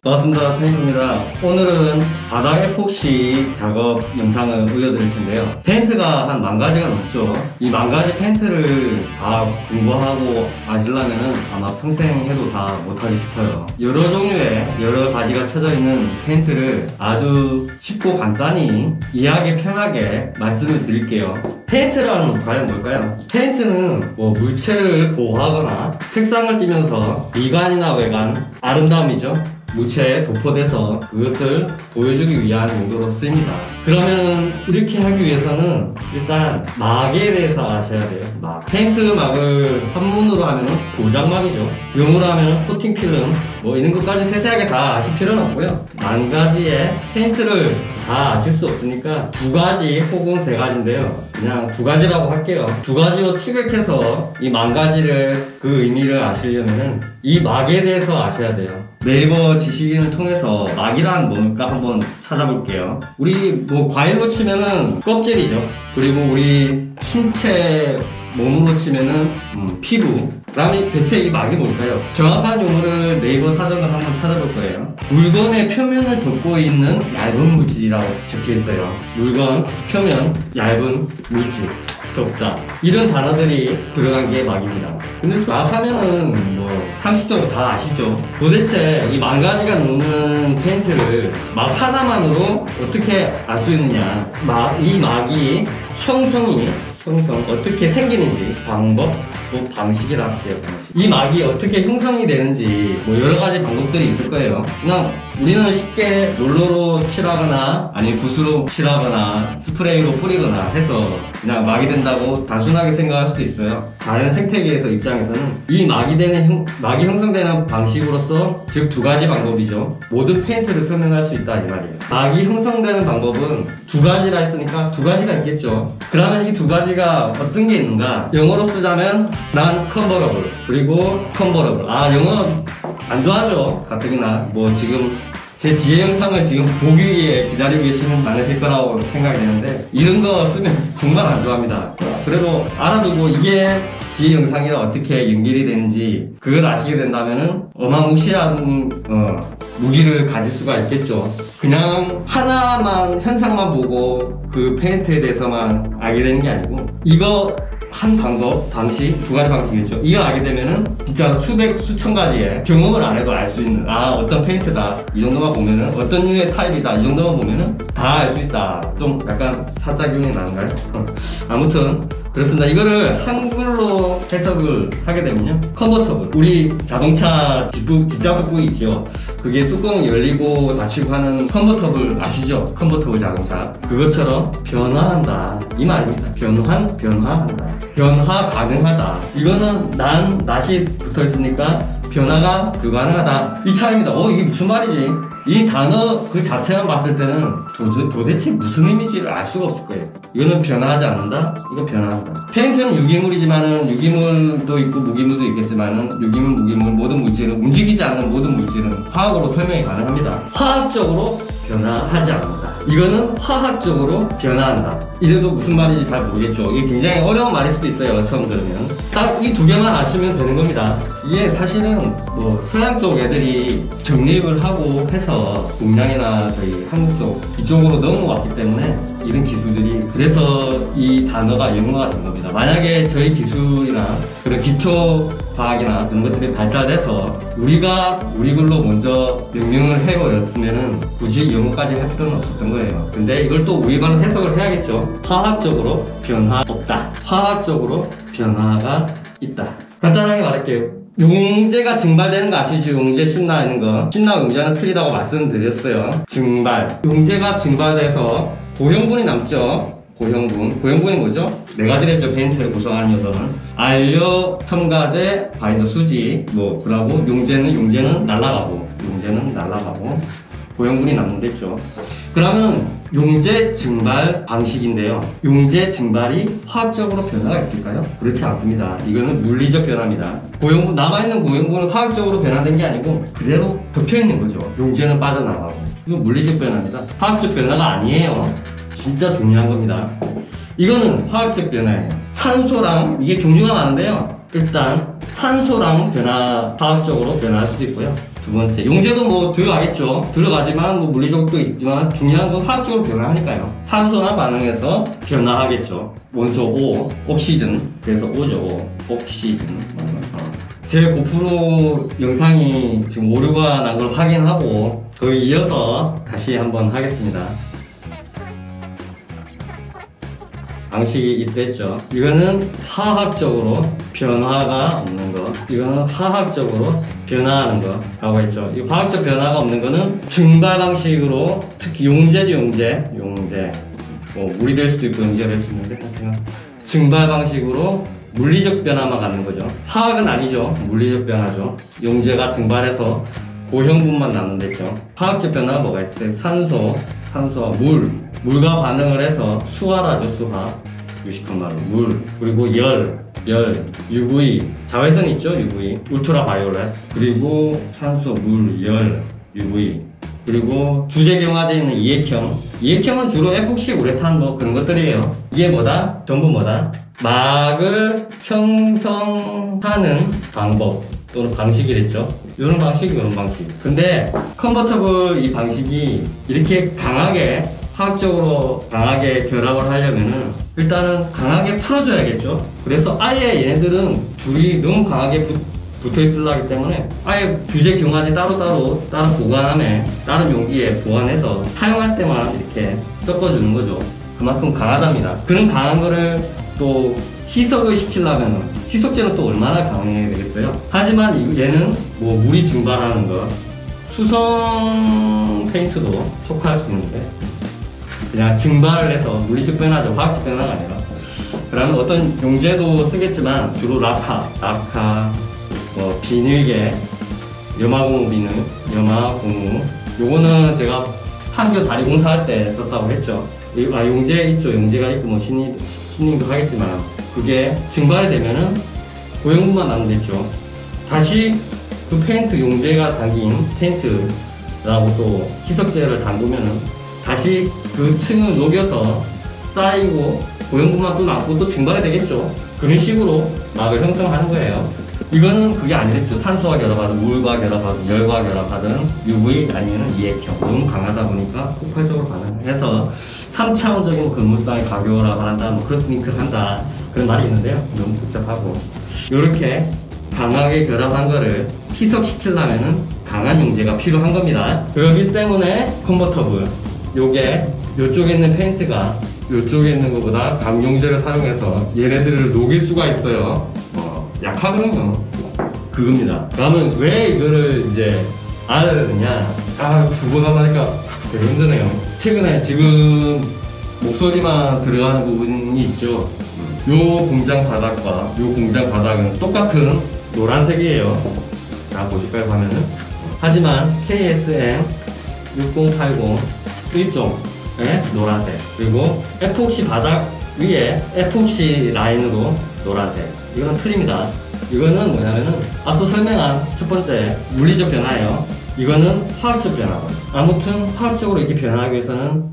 반갑습니다. 페인트입니다. 오늘은 바닥 에폭시 작업 영상을 올려드릴 텐데요. 페인트가 한 10,000가지가 넘죠. 이 10,000가지 페인트를 다 공부하고 아시려면 아마 평생 해도 다 못하기 싶어요. 여러 종류의 여러 가지가 쳐져 있는 페인트를 아주 쉽고 간단히 이해하기 편하게 말씀을 드릴게요. 페인트라는 과연 뭘까요? 페인트는 물체를 보호하거나 색상을 띠면서 미관이나 외관, 아름다움이죠. 물체에 도포돼서 그것을 보여주기 위한 용도로 쓰입니다. 그러면은 이렇게 하기 위해서는 일단 막에 대해서 아셔야 돼요. 막. 페인트 막을 한문으로 하면은 도장막이죠. 용어로 하면은 코팅 필름 이런 것까지 세세하게 다 아실 필요는 없고요. 10,000가지의 페인트를 다 아실 수 없으니까 2가지 혹은 3가지인데요. 그냥 2가지라고 할게요. 2가지로 추격해서 이 10,000가지를 그 의미를 아시려면은 이 막에 대해서 아셔야 돼요. 네이버 지식인을 통해서 막이란 뭘까 한번 찾아볼게요. 우리 과일로 치면은 껍질이죠. 그리고 우리 신체 몸으로 치면은 피부. 그러면 대체 이 막이 뭘까요? 정확한 용어를 네이버 사전을 한번 찾아볼 거예요. 물건의 표면을 덮고 있는 얇은 물질이라고 적혀 있어요. 물건, 표면, 얇은 물질, 덮다. 이런 단어들이 들어간 게 막입니다. 근데 막 하면은 상식적으로 다 아시죠? 도대체 이 10,000가지가 넘는 페인트를 막 하나만으로 어떻게 알 수 있느냐? 이 막이 형성 어떻게 생기는지 방법, 방식이라 할게요. 이 막이 어떻게 형성이 되는지 여러 가지 방법들이 있을 거예요. 그냥 우리는 쉽게 롤러로 칠하거나 아니면 붓으로 칠하거나 스프레이로 뿌리거나 해서 그냥 막이 된다고 단순하게 생각할 수도 있어요. 자연 생태계에서 입장에서는 이 막이 형성되는 방식으로서 즉 2가지 방법이죠. 모든 페인트를 설명할 수 있다 이 말이에요. 막이 형성되는 방법은 2가지라 했으니까 2가지가 있겠죠. 그러면 이 2가지가 어떤 게 있는가? 영어로 쓰자면 난 컨버러블 그리고 컨버러블. 영어 안 좋아하죠. 가뜩이나 지금 제 뒤에 영상을 지금 보기 위해 기다리고 계시는 많으실 거라고 생각이 되는데 이런 거 쓰면 정말 안 좋아합니다. 그래도 알아두고 이게 뒤에 영상이랑 어떻게 연결이 되는지 그걸 아시게 된다면은 어마무시한 무기를 가질 수가 있겠죠. 그냥 하나만 현상만 보고 그 페인트에 대해서만 알게 되는 게 아니고 이거 한 방식, 2가지 방식이겠죠. 이걸 알게 되면은 진짜 수천 가지의 경험을 안 해도 알 수 있는 어떤 페인트다 이 정도만 보면은 어떤 류의 타입이다 이 정도만 보면은 다 알 수 있다. 좀 약간 사자기운이 나는가요? 아무튼 그렇습니다. 이거를 한글로 해석을 하게 되면요, 컨버터블. 우리 자동차 뒷좌석부 있죠. 그게 뚜껑 열리고 닫히고 하는 컨버터블 아시죠? 컨버터블 자동차. 그것처럼 변화한다 이 말입니다. 변화한다. 변화 가능하다. 이거는 낫이 붙어 있으니까 변화가 불가능하다 이 차이입니다. 이게 무슨 말이지? 이 단어 그 자체만 봤을 때는 도대체 무슨 의미인지를 알 수가 없을 거예요. 이거는 변화하지 않는다, 이거 변화한다. 페인트는 유기물이지만은 유기물도 있고 무기물도 있겠지만은 유기물, 무기물 모든 물질은 움직이지 않는 모든 물질은 화학으로 설명이 가능합니다. 화학적으로 변화하지 않는다. 이거는 화학적으로 변화한다. 이래도 무슨 말인지 잘 모르겠죠. 이게 굉장히 어려운 말일 수도 있어요. 처음 들으면. 딱 이 2개만 아시면 되는 겁니다. 이게 사실은 서양 쪽 애들이 정립을 하고 해서 동양이나 저희 한국 쪽 이쪽으로 넘어왔기 때문에 이런 기술들이 그래서 이 단어가 영어가 된 겁니다. 만약에 저희 기술이나 그런 기초 과학이나 그런 것들이 발달돼서 우리가 우리 글로 먼저 명명을 해버렸으면은 굳이 영어까지 할 필요는 없었던 거예요. 근데 이걸 또 우리 말로 해석을 해야겠죠. 화학적으로 변화 없다. 화학적으로 변화가 있다. 간단하게 말할게요. 용제가 증발되는 거 아시죠? 용제 신나 있는 거. 신나 용제는 틀리다고 말씀드렸어요. 증발. 용제가 증발돼서 고형분이 남죠. 고형분이 뭐죠? 4가지를 했죠. 페인트를 구성하는 요소는 안료, 첨가제, 바인더, 수지 그러고 용제는 날아가고 고형분이 남는데 있죠. 그러면 용제 증발 방식인데요. 용제 증발이 화학적으로 변화가 있을까요? 그렇지 않습니다. 이거는 물리적 변화입니다. 남아있는 고형분은 화학적으로 변화된 게 아니고 그대로 덮여있는 거죠. 용제는 빠져나가고. 이건 물리적 변화입니다. 화학적 변화가 아니에요. 진짜 중요한 겁니다. 이거는 화학적 변화예요. 산소랑 이게 종류가 많은데요. 일단 산소랑 화학적으로 변화할 수도 있고요. 두 번째, 용제도 뭐 들어가겠죠. 들어가지만 뭐 물리적도 있지만 중요한 건 화학적으로 변화하니까요. 산소나 반응해서 변화하겠죠. 원소 O, 옥시즌. 그래서 O죠. O. 옥시즌. 제 고프로 영상이 지금 오류가 난 걸 확인하고 거의 이어서 다시 한번 하겠습니다. 방식이 이때죠. 이거는 화학적으로 변화가 없는 거, 이거는 화학적으로 변화하는 거 라고 했죠. 이 화학적 변화가 없는 거는 증발 방식으로, 특히 용제죠. 용제 뭐 물이 될 수도 있고 용제가 될 수 있는데 증발 방식으로 물리적 변화만 갖는 거죠. 화학은 아니죠. 물리적 변화죠. 용제가 증발해서 고형분만 남는댔죠. 화학적 변화가 뭐가 있어요? 산소와 물과 반응을 해서 수화라죠. 수화, 유식한 말로 물, 그리고 열, UV, 자외선 있죠. UV, 울트라 바이올렛, 그리고 산소, 물, 열, UV, 그리고 주재경화제에 있는 이액형은 주로 에폭시, 우레탄 뭐 그런 것들이에요. 이게 뭐다? 전부 뭐다? 막을 형성하는 방법 또는 방식이랬죠. 이런 방식. 근데 컨버터블 이 방식이 이렇게 강하게, 화학적으로 강하게 결합을 하려면은 일단은 강하게 풀어줘야겠죠. 그래서 아예 얘네들은 둘이 너무 강하게 붙어 있으려기 때문에 아예 주재 경화제 따로 보관함에, 다른 용기에 보관해서 사용할 때만 이렇게 섞어주는 거죠. 그만큼 강하답니다. 그런 강한 거를 또 희석을 시키려면 희석제는 또 얼마나 강해야 되겠어요. 하지만 얘는 뭐 물이 증발하는 거, 수성 페인트도 속할 수 있는데 그냥 증발을 해서 물리적 변화죠. 화학적 변화가 아니라. 그러면 어떤 용제도 쓰겠지만 주로 라카, 뭐 비닐계, 염화고무 비늘, 염화고무. 요거는 제가 판교 다리 공사할 때 썼다고 했죠. 용제 있죠. 용제가 있고 뭐 신님도 하겠지만 그게 증발이 되면은 고형분만 남는댔죠. 다시 그 페인트, 용제가 담긴 페인트라고 또 희석제를 담그면은 다시 그 층을 녹여서 쌓이고 고형분만 또 남고 또 증발이 되겠죠. 그런 식으로 막을 형성하는 거예요. 이거는 그게 아니랬죠. 산소와 결합하든 물과 결합하든 열과 결합하든 UV 아니면 이액형, 너무 강하다 보니까 폭발적으로 반응해서 3차원적인 근물상의 가교라고 한다, 뭐 크로스링크를 한다, 그런 말이 있는데요. 너무 복잡하고, 이렇게 강하게 결합한 거를 희석시키려면은 강한 용제가 필요한 겁니다. 그렇기 때문에 컨버터블, 요게 요쪽에 있는 페인트가 요쪽에 있는 것보다 강용제를 사용해서 얘네들을 녹일 수가 있어요. 약하거든요. 그겁니다. 그러면 왜 이거를 이제 알아야 되냐? 두 번 하니까 되게 힘드네요. 최근에 지금 목소리만 들어가는 부분이 있죠. 요 공장 바닥과 요 공장 바닥은 똑같은 노란색이에요. 자, 보실까요, 화면은? 하지만 KSM 6080 1종의 노란색, 그리고 에폭시 바닥 위에 에폭시 라인으로 노란색. 이거는 틀립니다. 이거는 뭐냐면은 앞서 설명한 첫 번째 물리적 변화예요. 이거는 화학적 변화고. 아무튼 화학적으로 이렇게 변화하기 위해서는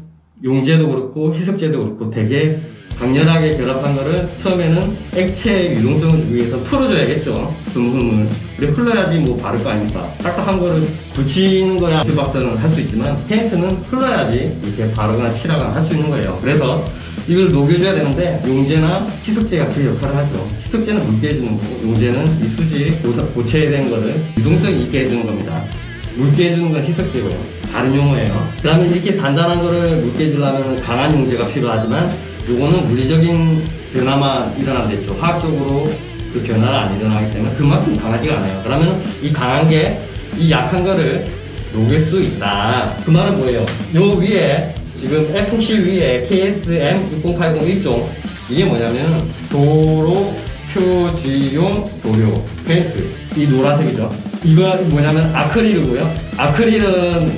용제도 그렇고 희석제도 그렇고 되게 강렬하게 결합한 거를 처음에는 액체의 유동성을 주기 위해서 풀어줘야겠죠. 전분을. 그래 흘러야지 뭐 바를 거 아닙니까? 딱딱한 거를 붙이는 거야 수박들은 할 수 있지만 페인트는 흘러야지 이렇게 바르거나 칠하거나 할 수 있는 거예요. 그래서 이걸 녹여줘야 되는데 용제나 희석제가 그 역할을 하죠. 희석제는 묽게 해주는 거고 용제는 이 수지 고체에 된 거를 유동성 있게 해주는 겁니다. 묽게 해주는 건 희석제고요. 다른 용어예요. 그러면 이렇게 단단한 거를 묽게 해주려면 강한 용제가 필요하지만 요거는 물리적인 변화만 일어난댔죠. 화학적으로 그 변화가 안 일어나기 때문에 그만큼 강하지가 않아요. 그러면 이 강한 게 이 약한 거를 녹일 수 있다. 그 말은 뭐예요? 요 위에 지금 에폭시 위에 KSM 6080 1종 이게 뭐냐면 도로 표지용 도료 페인트, 이 노란색이죠. 이거 뭐냐면 아크릴이고요. 아크릴은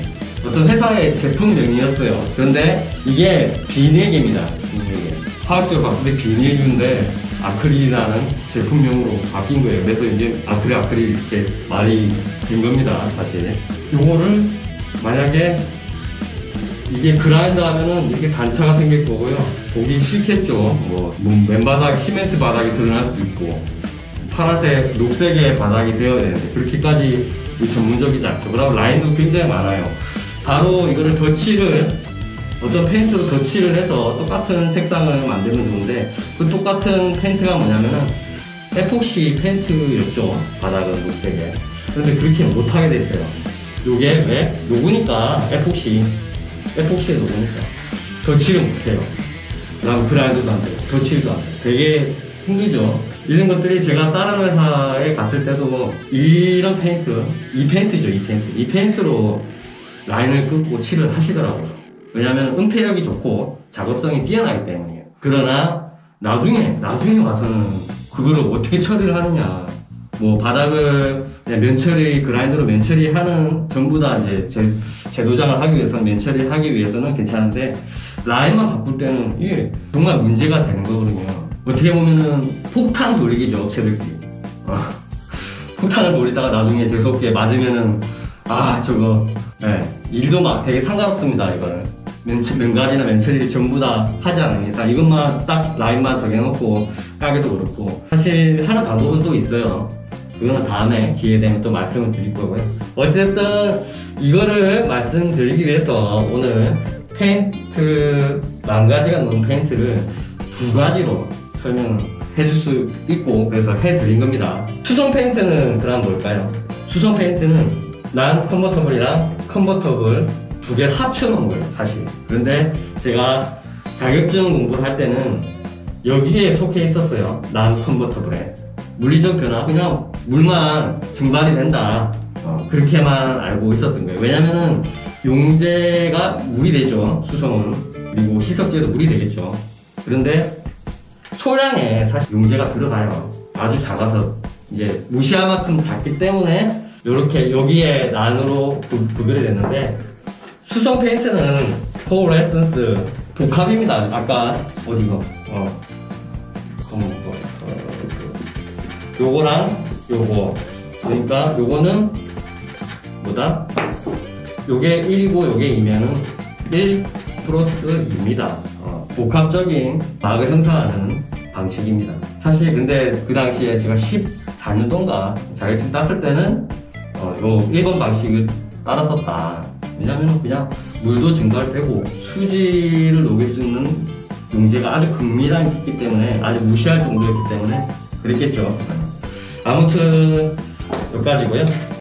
어떤 회사의 제품명이었어요. 그런데 이게 비닐계입니다. 비닐계. 화학적으로 봤을 때 비닐유인데 아크릴이라는 제품명으로 바뀐 거예요. 그래서 이제 아크릴 이렇게 말이 된 겁니다. 사실 요거를 만약에 이게 그라인더 하면은 이렇게 단차가 생길 거고요. 보기 싫겠죠. 뭐 맨바닥 시멘트 바닥이 드러날 수도 있고 파란색, 녹색의 바닥이 되어야 되는데 그렇게까지 전문적이지 않죠. 그리고 라인도 굉장히 많아요. 바로 이거를 덧칠을 어떤 페인트로 덧칠을 해서 똑같은 색상을 만들면 좋은데 그 똑같은 페인트가 뭐냐면은 에폭시 페인트였죠. 바닥은 녹색에. 그런데 그렇게 못하게 됐어요. 요게 왜? 녹으니까 에폭시에 녹으니까 덧칠을 못해요. 그다음 그라인드도 안 돼요. 덧칠도 안 돼요. 되게 힘들죠. 이런 것들이 제가 다른 회사에 갔을 때도 이런 페인트, 이 페인트로 라인을 긋고 칠을 하시더라고요. 왜냐면 은폐력이 좋고 작업성이 뛰어나기 때문이에요. 그러나 나중에 와서는 그거를 어떻게 처리를 하느냐. 뭐 바닥을 그냥 면처리, 그라인더로 면처리하는 전부 다 이제 재도장을 하기 위해서는 면처리하기 위해서는 괜찮은데 라인만 바꿀 때는 이게 정말 문제가 되는 거거든요. 어떻게 보면은 폭탄 돌리기죠, 업체들끼리. 폭탄을 돌리다가 나중에 재수없게 맞으면은 저거 일도 막 되게 상관없습니다. 이거는 면갈이나 면처리를 전부 다 하지 않은 이상 이것만 딱 라인만 정해놓고 까기도 그렇고 사실 하는 방법은 또 있어요. 그거는 다음에 기회 되면 또 말씀을 드릴 거고요. 어쨌든 이거를 말씀드리기 위해서 오늘 페인트 망가지가 놓은 페인트를 두 가지로 설명해 줄 수 있고 그래서 해드린 겁니다. 수성 페인트는 그럼 뭘까요? 수성 페인트는 난 컨버터블이랑 컨버터블 두 개를 합쳐놓은 거예요, 사실. 그런데 제가 자격증 공부를 할 때는 여기에 속해 있었어요. 난 컨버터블에. 물리적 변화, 그냥 물만 증발이 된다. 그렇게만 알고 있었던 거예요. 왜냐면은 용제가 물이 되죠, 수성은. 그리고 희석제도 물이 되겠죠. 그런데 소량의 사실 용제가 들어가요. 아주 작아서 이제 무시할 만큼 작기 때문에 이렇게 여기에 난으로 구별이 됐는데 수성 페인트는 코어레센스 복합입니다. 아까 어디가 요거랑 요거 그러니까 요거는 뭐다? 요게 1이고 요게 2면은 1 플러스 2입니다. 복합적인 막을 형성하는 방식입니다. 사실 근데 그 당시에 제가 14년도인가 자격증 땄을 때는 요 1번 방식을 따랐었다. 왜냐면 그냥 물도 증발되고 수지를 녹일 수 있는 용제가 아주 극밀하기 때문에 아주 무시할 정도였기 때문에 그랬겠죠. 아무튼 여기까지고요.